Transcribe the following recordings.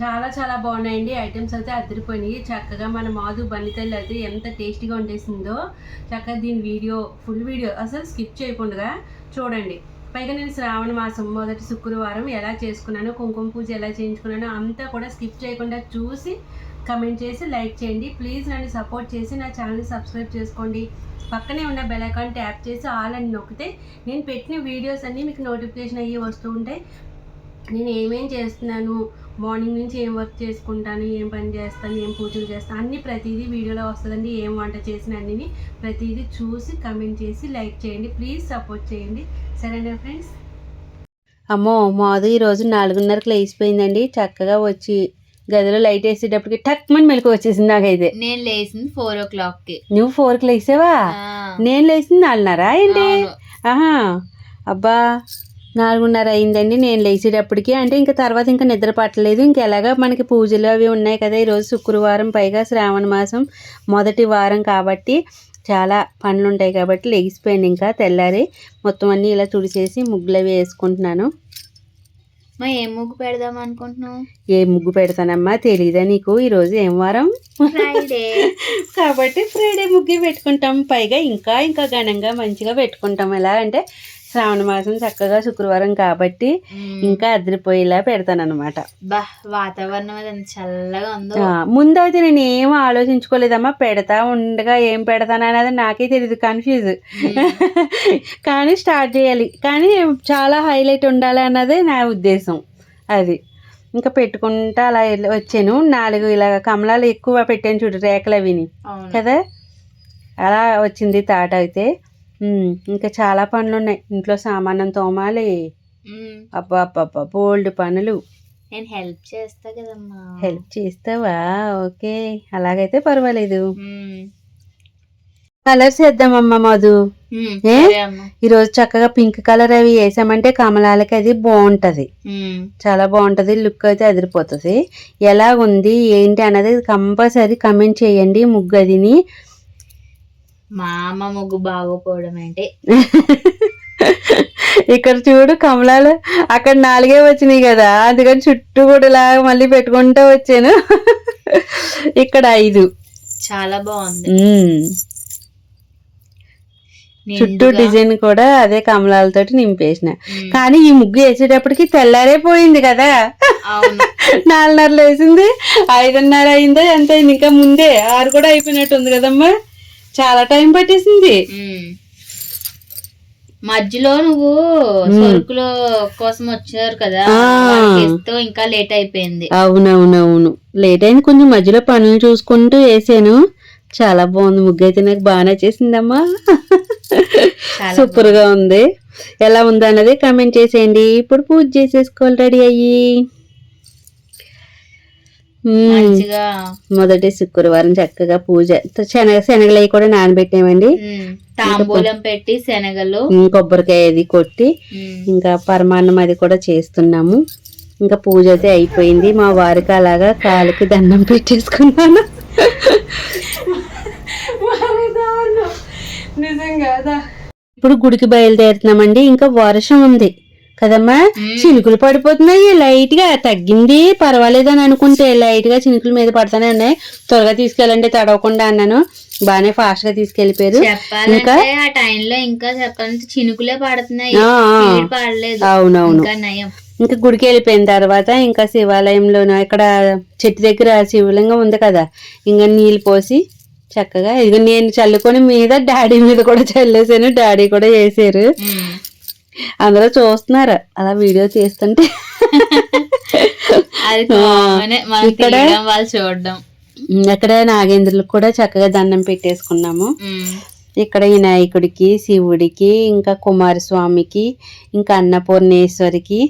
చాలా చాలా బాగున్నాయండి. ఐటమ్స్ అయితే అదిరిపోయినాయి. చక్కగా మన మాధు బన్నితల్లి అయితే ఎంత టేస్టీగా వండేసిందో. చక్కగా దీని ఫుల్ వీడియో అసలు స్కిప్ చేయకుండా చూడండి. పైగా నేను శ్రావణ మాసం మొదటి శుక్రవారం ఎలా చేసుకున్నానో, కుంకుమ పూజ ఎలా చేయించుకున్నానో అంతా కూడా స్కిప్ చేయకుండా చూసి కమెంట్ చేసి లైక్ చేయండి. ప్లీజ్ నన్ను సపోర్ట్ చేసి నా ఛానల్ని సబ్స్క్రైబ్ చేసుకోండి. పక్కనే ఉన్న బెల్ ఐకాన్ ట్యాప్ చేసి ఆల్ అని నొక్కితే నేను పెట్టిన వీడియోస్ అన్నీ మీకు నోటిఫికేషన్ అయ్యి వస్తూ ఉంటాయి. నేను ఏమేం చేస్తున్నాను, మార్నింగ్ నుంచి ఏం వర్క్ చేసుకుంటాను, ఏం పని చేస్తాను, ఏం పూజలు చేస్తాను అన్నీ ప్రతిదీ వీడియోలో వస్తుందండి. ఏం వంట చేసిన అన్నీ ప్రతిదీ చూసి కమెంట్ చేసి లైక్ చేయండి. ప్లీజ్ సపోర్ట్ చేయండి. సరేనా ఫ్రెండ్స్? అమ్మో మాది ఈరోజు 4:30కి లేచిపోయిందండి. చక్కగా వచ్చి గదిలో లైట్ వేసేటప్పటికి టక్మని మెలకు వచ్చేసింది నాకైతే. నేను లేచింది 4 o'clockకి. నువ్వు 4కి లేచావా? నేను లేచింది 4:30 ఏంటి? ఆహా, అబ్బా 4:30 అయిందండి నేను లేచేటప్పటికి. అంటే ఇంకా తర్వాత ఇంకా నిద్ర పట్టలేదు. ఇంకెలాగా మనకి పూజలు అవి ఉన్నాయి కదా. ఈరోజు శుక్రవారం, పైగా శ్రావణ మాసం మొదటి వారం కాబట్టి చాలా పనులు ఉంటాయి కాబట్టి లెగిసిపోయాను. ఇంకా తెల్లారి మొత్తం అన్నీ ఇలా తుడిచేసి ముగ్గులు అవి వేసుకుంటున్నాను. మా ఏం ముగ్గు పెడదాం అనుకుంటున్నావు? ఏ ముగ్గు పెడతానమ్మా, తెలీదా నీకు? ఈరోజు ఏం వారం? ఫ్రైడే. కాబట్టి ఫ్రైడే ముగ్గు పెట్టుకుంటాం. పైగా ఇంకా ఇంకా ఘనంగా మంచిగా పెట్టుకుంటాం. ఎలా అంటే శ్రావణ మాసం చక్కగా శుక్రవారం కాబట్టి ఇంకా అదిరిపోయేలా పెడతాను అనమాట. బా వాతావరణం అది ఎంత చల్లగా ఉందో. ముందు అయితే నేను ఏం ఆలోచించుకోలేదమ్మా. పెడతా ఉండగా ఏం పెడతాను అనేది నాకే తెలియదు, కన్ఫ్యూజ్. కానీ స్టార్ట్ చేయాలి, కానీ చాలా హైలైట్ ఉండాలి అన్నదే నా ఉద్దేశం. అది ఇంకా పెట్టుకుంటా అలా వచ్చాను. 4 ఇలా కమలాలు ఎక్కువ పెట్టాను చూడు, రేఖలు అవిని కదా. అలా వచ్చింది తాట అయితే. ఇంకా చాలా పనులు ఉన్నాయి ఇంట్లో. సామానం తోమాలి. అబ్బా అబ్బా బోల్డ్ పనులు. నేను హెల్ప్ చేస్తా కదమ్మా. హెల్ప్ చేస్తావా? ఓకే, అలాగైతే పర్వాలేదు. కలర్స్ వేద్దామమ్మా మధు. ఈరోజు చక్కగా పింక్ కలర్ అవి వేసామంటే కమలాలకి అది బాగుంటది, చాలా బాగుంటది. లుక్ అయితే అదిరిపోతుంది. ఎలా ఉంది ఏంటి అన్నది కంపల్సరీ కమెంట్ చేయండి. ముగ్గు అదిని మా అమ్మ ముగ్గు బాగోపోవడం అంటే ఇక్కడ చూడు కమలాలు అక్కడ 4 వచ్చినాయి కదా, అందుకని చుట్టూ కూడా ఇలాగ మళ్ళీ పెట్టుకుంటూ వచ్చాను. ఇక్కడ 5. చాలా బాగుంది. చుట్టూ డిజైన్ కూడా అదే కమలాలతోటి నింపేసిన. కానీ ఈ ముగ్గు వేసేటప్పటికి తెల్లారే పోయింది కదా. 4:30 వేసింది, 5:30 అయిందో ఎంత అయింది. ఇంకా ముందే 6 కూడా అయిపోయినట్టు ఉంది కదమ్మా. చాలా టైం పట్టేసింది. మధ్యలో నువ్వు సరుకుల కోసం వచ్చారు కదా, ఇంకా లేట్ అయిపోయింది. అవునవునవును, లేట్ అయింది కొంచెం. మధ్యలో పనులు చూసుకుంటూ వేసాను. చాలా బాగుంది ముగ్గు అయితే, నాకు బాగా నచ్చేసిందమ్మా. సూపర్ గా ఉంది. ఎలా ఉంది అన్నది కామెంట్ చేసేయండి. ఇప్పుడు పూజ చేసేసుకోవాలి రెడీ అయ్యి. మొదటి శుక్రవారం చక్కగా పూజ. శనగలు అవి కూడా నానబెట్టామండి. తాంబూలం పెట్టి శనగలు, కొబ్బరికాయ అది కొట్టి ఇంకా పరమాన్నం అది కూడా చేస్తున్నాము. ఇంకా పూజ అయితే అయిపోయింది. మా వారికి అలాగా కాలుకి దండం పెట్టేసుకున్నాను. నిజంగా ఇప్పుడు గుడికి బయలుదేరుతున్నామండి. ఇంకా వర్షం ఉంది కదమ్మా, చినుకులు పడిపోతున్నాయి. లైట్ గా తగ్గింది, పర్వాలేదు అని అనుకుంటే లైట్ గా చినుకుల మీద పడతానే ఉన్నాయి. త్వరగా తీసుకెళ్ళండి తడవకుండా అన్నాను. బానే ఫాస్ట్ గా తీసుకెళ్లిపోయారు. ఇంకా ఆ టైంలో ఇంకా చెప్పాలంటే చినుకులే పడుతున్నాయి, పడలేదు. అవునవును. ఇంకా గుడికి వెళ్ళిపోయిన తర్వాత ఇంకా శివాలయంలోనూ ఇక్కడ చెట్టు దగ్గర శివలింగం ఉంది కదా, ఇంకా నీళ్ళు పోసి చక్కగా ఇదిగో నేను చల్లుకొని మీద డాడీ మీద కూడా చల్లేసాను. డాడీ కూడా వేసారు. అందరూ చూస్తున్నారు అలా వీడియో చేస్తుంటే. ఇక్కడ చూడడం, అక్కడ నాగేంద్రులకు కూడా చక్కగా దండం పెట్టేసుకున్నాము. ఇక్కడ వినాయకుడికి, శివుడికి, ఇంకా కుమారస్వామికి, ఇంకా అన్నపూర్ణేశ్వరికి,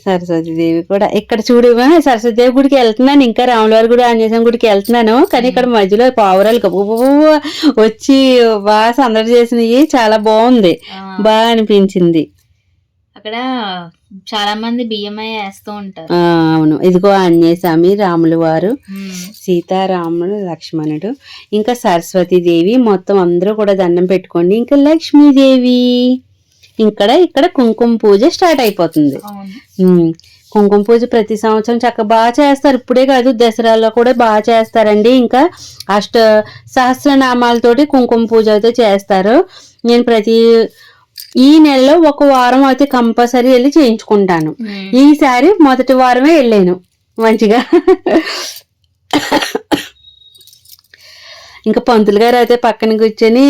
సరస్వతీదేవి కూడా. ఇక్కడ చూడు, సరస్వతీదేవి గుడికి వెళ్తున్నాను. ఇంకా రాములవారి గుడి, ఆంజనేయ గుడికి వెళ్తున్నాను. కానీ ఇక్కడ మధ్యలో పావురాలు వచ్చి బాగా సందడి చేసినవి. చాలా బాగుంది, బాగా అనిపించింది. అక్కడ చాలా మంది బియ్యమై వేస్తూ ఉంటారు. అవును, ఇదిగో ఆంజనేయ స్వామి, రాములు వారు, సీతారాముడు, లక్ష్మణుడు, ఇంకా సరస్వతీదేవి, మొత్తం అందరూ కూడా దండం పెట్టుకోండి. ఇంకా లక్ష్మీదేవి. ఇక్కడ కుంకుమ పూజ స్టార్ట్ అయిపోతుంది. కుంకుమ పూజ ప్రతి సంవత్సరం చక్కగా బాగా చేస్తారు. ఇప్పుడే కాదు, దసరాలో కూడా బాగా చేస్తారండి. ఇంకా సహస్రనామాలతోటి కుంకుమ పూజ అయితే చేస్తారు. నేను ఈ నెలలో ఒక వారం అయితే కంపల్సరీ వెళ్ళి చేయించుకుంటాను. ఈసారి మొదటి వారమే వెళ్ళాను మంచిగా. ఇంకా పంతులు గారు అయితే పక్కన కూర్చొని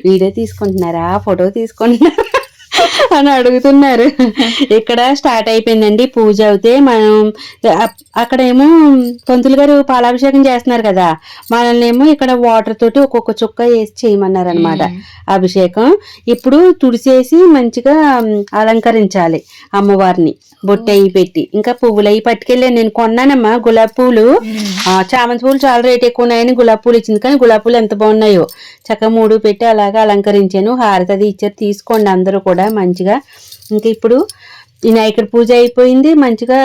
వీడియో తీసుకుంటున్నారా, ఫోటో తీసుకుంటున్నారా అని అడుగుతున్నారు. ఇక్కడ స్టార్ట్ అయిపోయిందండి పూజ. అయితే మనం అక్కడేమో పంతులు గారు పాలాభిషేకం చేస్తున్నారు కదా, మనల్ని ఏమో ఇక్కడ వాటర్ తోటి ఒక్కొక్క చుక్క వేసి చేయమన్నారు అనమాట అభిషేకం. ఇప్పుడు తుడిసేసి మంచిగా అలంకరించాలి అమ్మవారిని, బొట్టయి పెట్టి. ఇంకా పువ్వులు అవి పట్టుకెళ్ళాను, నేను కొన్నానమ్మా గులాబీ పూలు. చామంతి పూలు చాలా రేట్ ఎక్కువ ఉన్నాయని గులాబీ పూలు ఇచ్చింది, కానీ గులాబీ పూలు ఎంత బాగున్నాయో. చక్కగా 3 పెట్టి అలాగా అలంకరించాను. హారతి అది ఇచ్చారు, తీసుకోండి అందరూ కూడా మంచిగా. ఇంకా ఇప్పుడు ఈ నాయకుడి పూజ అయిపోయింది, మంచిగా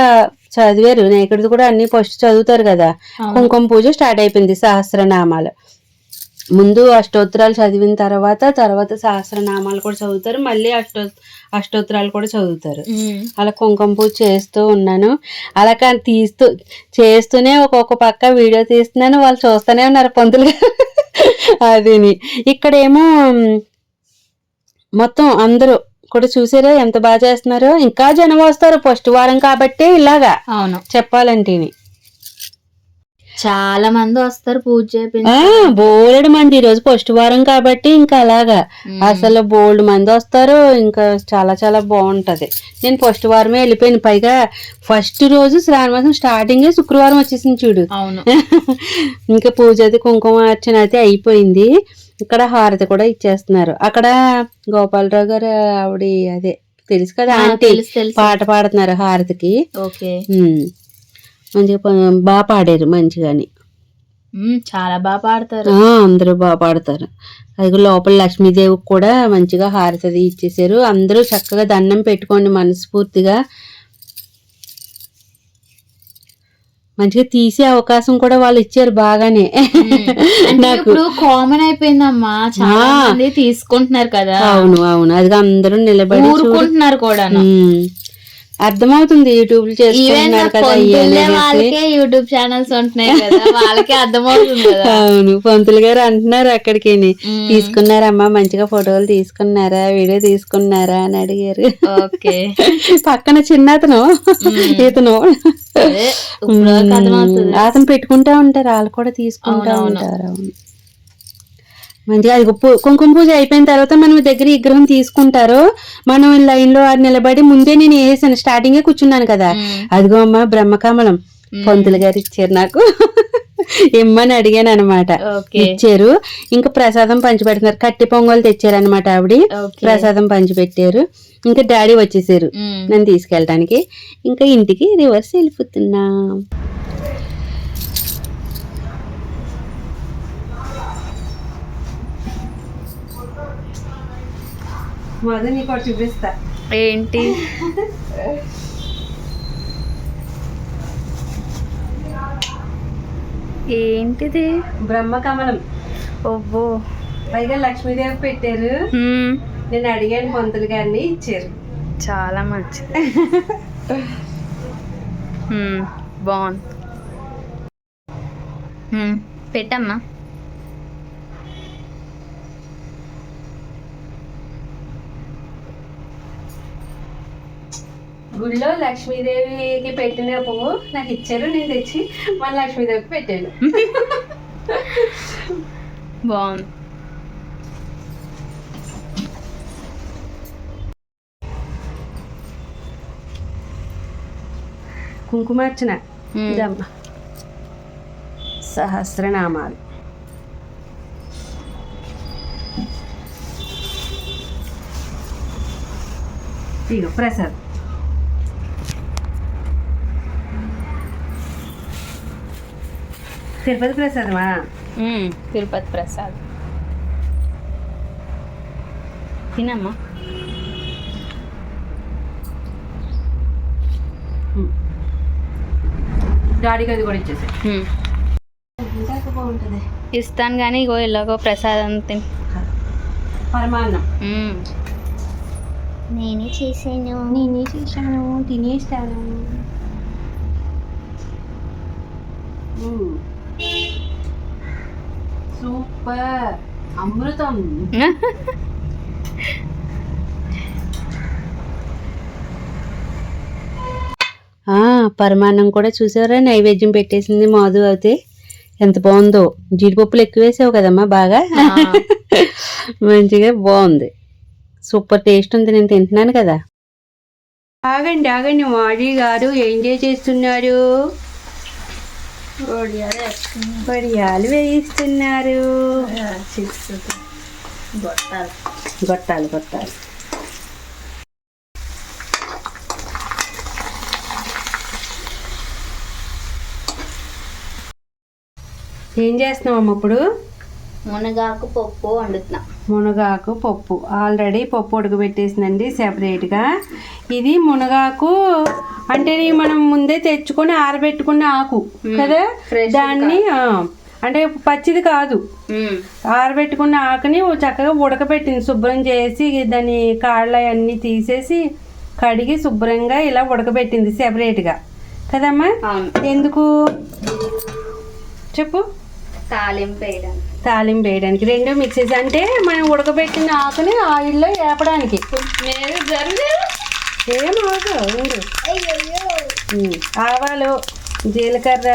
చదివారు. నాయకుడిది కూడా అన్ని ఫస్ట్ చదువుతారు కదా. కుంకుమ పూజ స్టార్ట్ అయిపోయింది. సహస్రనామాలు ముందు అష్టోత్తరాలు చదివిన తర్వాత సహస్రనామాలు కూడా చదువుతారు, మళ్ళీ అష్టోత్తరాలు కూడా చదువుతారు. అలా కుంకుమ పూజ చేస్తూ ఉన్నాను. అలా కానీ చేస్తూనే ఒక్కొక్క పక్క వీడియో తీస్తున్నాను. వాళ్ళు చూస్తూనే ఉన్నారు పంతులు. అదిని ఇక్కడేమో మొత్తం అందరూ కూడా చూసారా ఎంత బాగా చేస్తున్నారో. ఇంకా జనం వస్తారు ఫస్ట్ వారం కాబట్టి. ఇలాగా అవును చెప్పాలంటే చాలా మంది వస్తారు పూజ బోల్డ్ మంది. ఈరోజు ఫస్ట్ వారం కాబట్టి ఇంకా అలాగా అసలు బోల్డ్ మంది వస్తారు. ఇంకా చాలా చాలా బాగుంటది. నేను ఫస్ట్ వారమే వెళ్ళిపోయాను. పైగా ఫస్ట్ రోజు శ్రావణ మాసం స్టార్టింగ్ శుక్రవారం వచ్చేసింది చూడు. ఇంకా పూజ అది కుంకుమ అర్చన అయితే అయిపోయింది. ఇక్కడ హారతి కూడా ఇచ్చేస్తున్నారు. అక్కడ గోపాలరావు గారు ఆవిడ అదే తెలుసు కదా ఆంటీ, పాట పాడుతున్నారు హారతికి. మంచిగా బాగా పాడారు మంచిగాని. చాలా బాగా పాడతారు, అందరూ బాగా పాడతారు. అది లోపల లక్ష్మీదేవికి కూడా మంచిగా హారతి ఇచ్చేసారు. అందరూ చక్కగా దండం పెట్టుకోండి మనస్ఫూర్తిగా. మంచిగా తీసే అవకాశం కూడా వాళ్ళు ఇచ్చారు బాగానే. ఇప్పుడు కామన్ అయిపోయిందమ్మా, చాలా మంది తీసుకుంటున్నారు కదా. అవును అది అందరూ నిలబడి ఊరుకుంటున్నారు కూడా. అర్థమవుతుంది యూట్యూబ్ చేసుకుంటున్నారు కదా, వాళ్ళకే యూట్యూబ్ ఛానల్స్ ఉంటున్నాయి కదా, వాళ్ళకే అర్థమవుతుంది కదా. అవును పంతులు గారు అంటున్నారు అక్కడికి, తీసుకున్నారమ్మా మంచిగా ఫోటోలు తీసుకున్నారా, వీడియో తీసుకున్నారా అని అడిగారు. పక్కన చిన్న ఇతను అతను పెట్టుకుంటా ఉంటారు, వాళ్ళు కూడా తీసుకుంటా ఉంటారు. అవును మంచిగా. అది కుంకుమ పూజ అయిపోయిన తర్వాత మనం దగ్గర విగ్రహం తీసుకుంటారు. మనం లైన్ లో నిలబడి ముందే నేను వేసాను, స్టార్టింగే కూర్చున్నాను కదా. అదిగో అమ్మ బ్రహ్మకమలం పంతులు గారు ఇచ్చారు నాకు. ఇమ్మని అడిగాను అనమాట, ఇచ్చారు. ఇంకా ప్రసాదం పంచిపెడుతున్నారు. కట్టి పొంగలు తెచ్చారు అనమాట ఆవిడ, ప్రసాదం పంచిపెట్టారు. ఇంకా డాడీ వచ్చేసారు నన్ను తీసుకెళ్ళడానికి. ఇంకా ఇంటికి రివర్స్ వెళ్ళిపోతున్నా. మొదలు నీకు చూపిస్తా. ఏంటి? ఏంటిది? బ్రహ్మకమలం. ఓహో, పైగా లక్ష్మీదేవి పెట్టారు. నేను అడిగాను పంతులు గారిని, ఇచ్చారు. చాలా మంచిది. బాగుంది. పెట్టమ్మా. గుడిలో లక్ష్మీదేవికి పెట్టిన పువ్వు నాకు ఇచ్చారు, నేను తెచ్చి మన లక్ష్మీదేవికి పెట్టాను. బాగుంది. కుంకుమార్చన సహస్రనామాలు. ఇగో ప్రసాద్. తిరుపతి ప్రసాదమా? తిరుపతి ప్రసాద్. తినమ్మా. డాడీకి అది కూడా ఇచ్చేసి బాగుంటుంది. ఇస్తాను కానీ ఇగో ఇలాగో ప్రసాదం తిని. పరమాన్నం నేనే చేశాను. నేనే చేశాను, తినేస్తాను. సూపర్, అమృతం. పరమాన్నం కూడా చూసారా, నైవేద్యం పెట్టేసింది మాధు. అయితే ఎంత బాగుందో. జీడిపప్పులు ఎక్కువ వేసావు కదమ్మా, బాగా మంచిగా బాగుంది. సూపర్ టేస్ట్ ఉంది, నేను తింటున్నాను కదా. ఆగండి ఆగండి, మాధవి గారు ఏం చేస్తున్నారు? వడియాలు వేయిస్తున్నారు. గొట్టాలు గొట్టాలు. ఏం చేస్తున్నావమ్మ ఇప్పుడు? మునగాకు పప్పు వండుతున్నా. మునగాకు పప్పు ఆల్రెడీ పప్పు ఉడకబెట్టేసిందండి సెపరేట్గా. ఇది మునగాకు అంటే మనం ముందే తెచ్చుకొని ఆరబెట్టుకున్న ఆకు కదా, దాన్ని అంటే పచ్చిది కాదు, ఆరబెట్టుకున్న ఆకుని చక్కగా ఉడకబెట్టింది. శుభ్రం చేసి దాని కాళ్ళ అన్నీ తీసేసి కడిగి శుభ్రంగా ఇలా ఉడకబెట్టింది సెపరేట్గా కదమ్మా. ఎందుకు చెప్పు? తాలింపు వేయడానికి. రెండు మిక్సెస్ అంటే మనం ఉడకబెట్టిన ఆకుని ఆయిల్లో వేపడానికి. ఏం అవదు. ఆవాలు, జీలకర్ర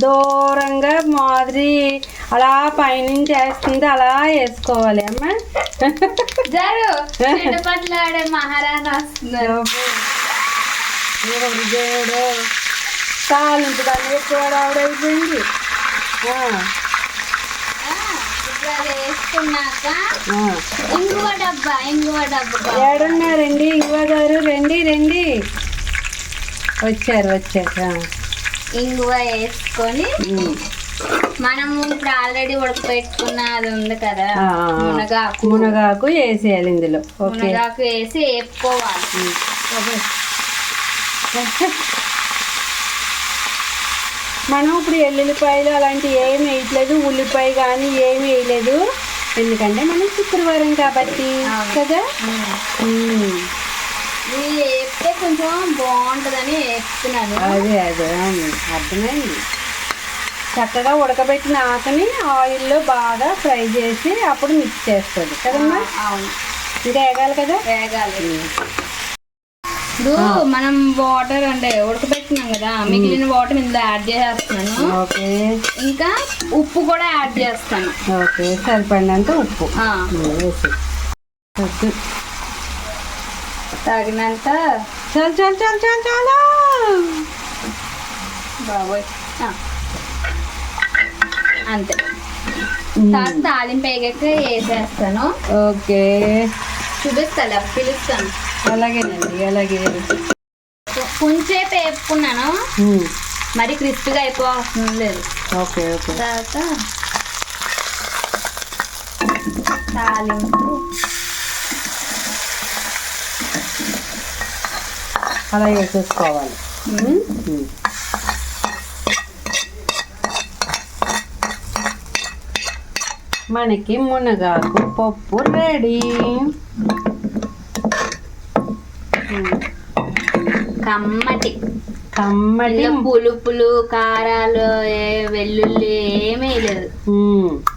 దూరంగా మాదిరి అలా పైనుంచి వేస్తుంది, అలా వేసుకోవాలి అమ్మా. మహారాణి వస్తున్నారు. దేవుడు తాలింపు దాన్ని ఎక్కువ ఆవిడైపోయింది. ఏడున్నారండి ఇంగువ గారు? రండి రండి. వచ్చారు. ఇంగువ వేసుకొని మనము ఇప్పుడు ఆల్రెడీ ఉడకపెట్టుకున్న అది ఉంది కదా మునగాకు వేసేయాలి ఇందులో. మునగాకు వేసి వేపుకోవాలి. మనం ఇప్పుడు ఎల్లుల్లిపాయలు అలాంటివి ఏమి వేయట్లేదు, ఉల్లిపాయ కానీ ఏమి వేయలేదు, ఎందుకంటే మనం శుక్రవారం కాబట్టి కదా. వేస్తే కొంచెం బాగుంటుందని వేస్తున్నాను. అదే అర్థమైంది. చక్కగా ఉడకబెట్టిన ఆకుని ఆయిల్లో బాగా ఫ్రై చేసి అప్పుడు మిక్స్ చేస్తుంది కదమ్మా. ఇంకా వేగాలి కదా. ఇప్పుడు మనం వాటర్ అంటే ఉడకబెట్టినాం కదా, మిగిలిన వాటర్ ఇందులో యాడ్ చేసేస్తున్నాను. ఇంకా ఉప్పు కూడా యాడ్ చేస్తాను. సరిపడినంత ఉప్పు తగినంత. చాలా బాబోయ్. అంతే. తాలింపు వేగాక వేసేస్తాను. ఓకే, చూపిస్తా, పిలుస్తాను. అలాగే కొంచెం వేపుకున్నాను, మరి క్రిస్పీగా అయిపోతుంది లేదు. ఓకే తర్వాత తాలింపు అలా వేసేసుకోవాలి. మనకి మునగాకు పప్పు రెడీ. కమ్మటి పులుపులు కారాలు వెల్లుల్లి ఏమీ లేదు.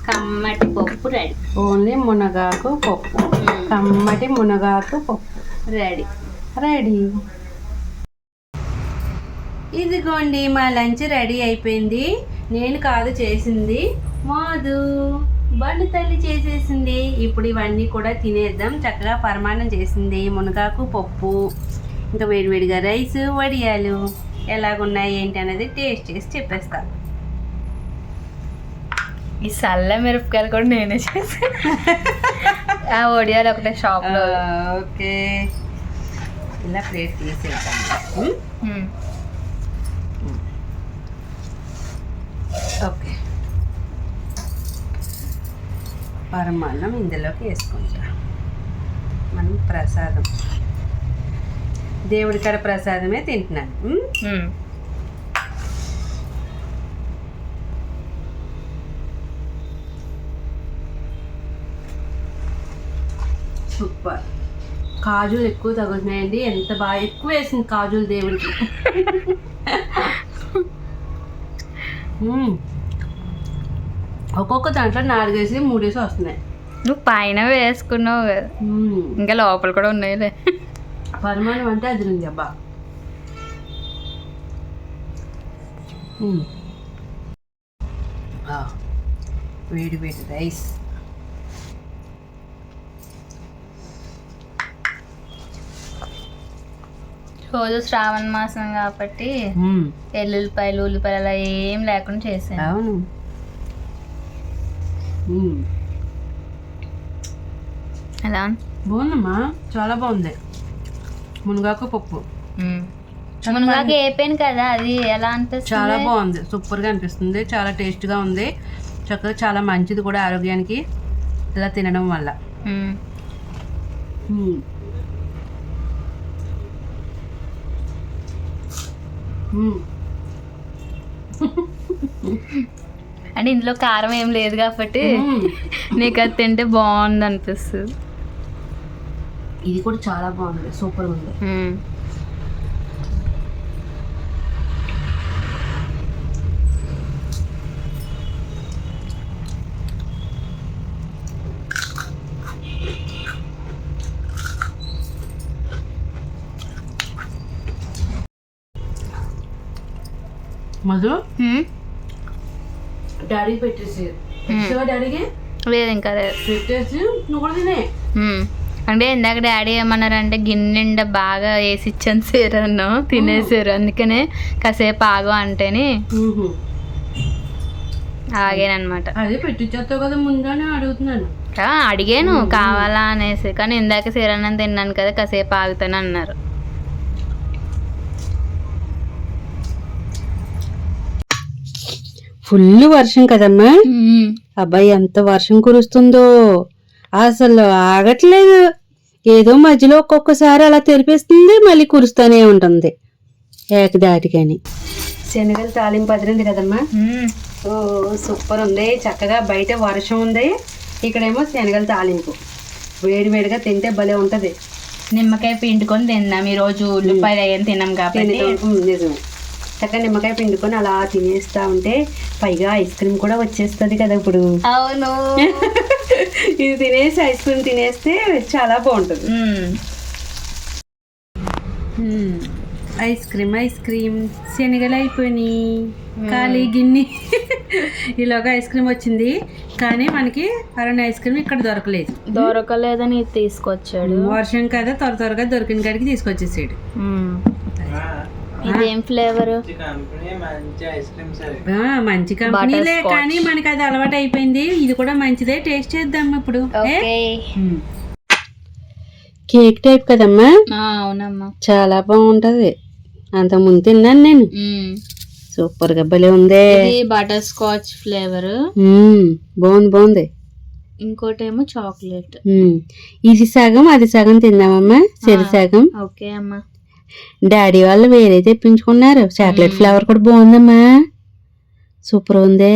కమ్మటి పప్పు రెడీ. ఓన్లీ మునగాకు పప్పు. కమ్మటి మునగాకు పప్పు రెడీ. ఇదిగోండి మా లంచ్ రెడీ అయిపోయింది. నేను కాదు చేసింది, మాధు బండి తల్లి చేసేసింది. ఇప్పుడు ఇవన్నీ కూడా తినేద్దాం. చక్కగా పరమాన్నం చేసింది, మునగాకు పప్పు, ఇంకా వేడివేడిగా రైస్, వడియాలు ఎలాగున్నాయి ఏంటి అనేది టేస్ట్ చేసి చెప్పేస్తా. ఈ సల్ల మిరపకాయలు కూడా నేనే చేసాను. ఆ వడియాలు ఒకటే షాప్లో. ఓకే, ఇలా ప్లేట్ తీసేద్దాం. ఓకే, పరమాన్నం ఇందులోకి వేసుకుంటా. మనం ప్రసాదం, దేవుడి కాడ ప్రసాదమే తింటున్నాను. సూపర్. కాజులు ఎక్కువ తగులుతున్నాయండి. ఎంత బాగా ఎక్కువ వేసింది కాజులు దేవుడికి. ఒక్కొక్క దాంట్లో 4 వేసి 3 వేసి వస్తున్నాయి. నువ్వు పైన వేసుకున్నావు కదా, ఇంకా లోపల కూడా ఉన్నాయిలే. పరిమాణం అంటే అది ఉంది అబ్బా. వేడి వేడి రైస్. రోజు శ్రావణ మాసం కాబట్టి ఎల్లుల్లిపాయలు ఉల్లిపాయలు అలా ఏం లేకుండా చేసాను. అవును. ఎలా బాగుందమ్మా, చాలా బాగుంది. మునగాకు పప్పు, మునగాకు వేపాను కదా, అది ఎలా అనిపిస్తుంది? చాలా బాగుంది, సూపర్గా అనిపిస్తుంది. చాలా టేస్ట్గా ఉంది. చక్కగా చాలా మంచిది కూడా ఆరోగ్యానికి ఇలా తినడం వల్ల. అంటే ఇందులో కారం ఏం లేదు కాబట్టి నీకు అది తింటే బాగుంది అనిపిస్తుంది. ఇది కూడా చాలా బాగుంది, సూపర్ ఉంది. మధు, డాడీ పెట్టేసి డాడీకి లేదు ఇంకా పెట్టేసి నువ్వు కూడా తినే. అంటే ఇందాక డాడీ ఏమన్నారంటే గిన్నె నిండా బాగా వేసి ఇచ్చాను సేరను, తినేసారు. అందుకనే కాసేపు ఆగు అంటేనే ఆగానమాట. అదే పెట్టించేస్తావు కదా ముందని అడుగుతున్నాను. అడిగాను కావాలా అనేసి, కానీ ఇందాక సేరన్నం తిన్నాను కదా కాసేపు ఆగుతాను అన్నారు. ఫుల్ వర్షం కదమ్మా. అబ్బాయి ఎంత వర్షం కురుస్తుందో, అసలు ఆగట్లేదు. ఏదో మధ్యలో ఒక్కొక్కసారి అలా తెరిపేస్తుంది, మళ్ళీ కురుస్తూనే ఉంటుంది ఏకదాటిగాని. శనగలు తాలింపు అదిరింది కదమ్మా. ఓ సూపర్ ఉంది. చక్కగా బయట వర్షం ఉంది, ఇక్కడేమో శనగలు తాలింపు. వేడి వేడిగా తింటే భలే ఉంటది. నిమ్మకాయ పిండుకొని తిన్నాం ఈరోజు, ఉల్లిపాయలు అయ్యని తిన్నాం కాబట్టి. నిజమే. చక్కగా నిమ్మకాయ పిండుకొని అలా తినేస్తా ఉంటే పైగా ఐస్ క్రీమ్ కూడా వచ్చేస్తుంది కదా ఇప్పుడు. అవును. ఇది తినేసి ఐస్ క్రీమ్ తినేస్తే చాలా బాగుంటుంది. ఐస్ క్రీమ్ శనగలు అయిపోయినాయి, ఖాళీ గిన్నె. ఈలోగా ఐస్ క్రీమ్ వచ్చింది, కానీ మనకి అరణ ఐస్ క్రీమ్ ఇక్కడ దొరకలేదని తీసుకొచ్చాడు. వర్షం కదా, త్వరగా దొరికిన కాడికి తీసుకొచ్చేసాడు. ఇదేం ఫ్లేవర్? మంచి కంపెనీలే, కానీ మనకి అది అలవాటు అయిపోయింది. ఇది కూడా మంచిదే, టేస్ట్ చేద్దాం ఇప్పుడు. కేక్ టైప్ కదమ్మా. అవునమ్మా, చాలా బాగుంటది. అంత ముందు తిన్నాను నేను. సూపర్ గా భలే ఉంది. బటర్ స్కాచ్ ఫ్లేవర్ బాగుంది. ఇంకోటి ఏమో చాక్లెట్. ఇది సగం అది సగం తిందామమ్మా, సరి సగం. ఓకే అమ్మా. డాడీ వాళ్ళు వేరే తెప్పించుకున్నారు. చాక్లెట్ ఫ్లేవర్ కూడా బాగుందమ్మా, సూపర్ ఉంది.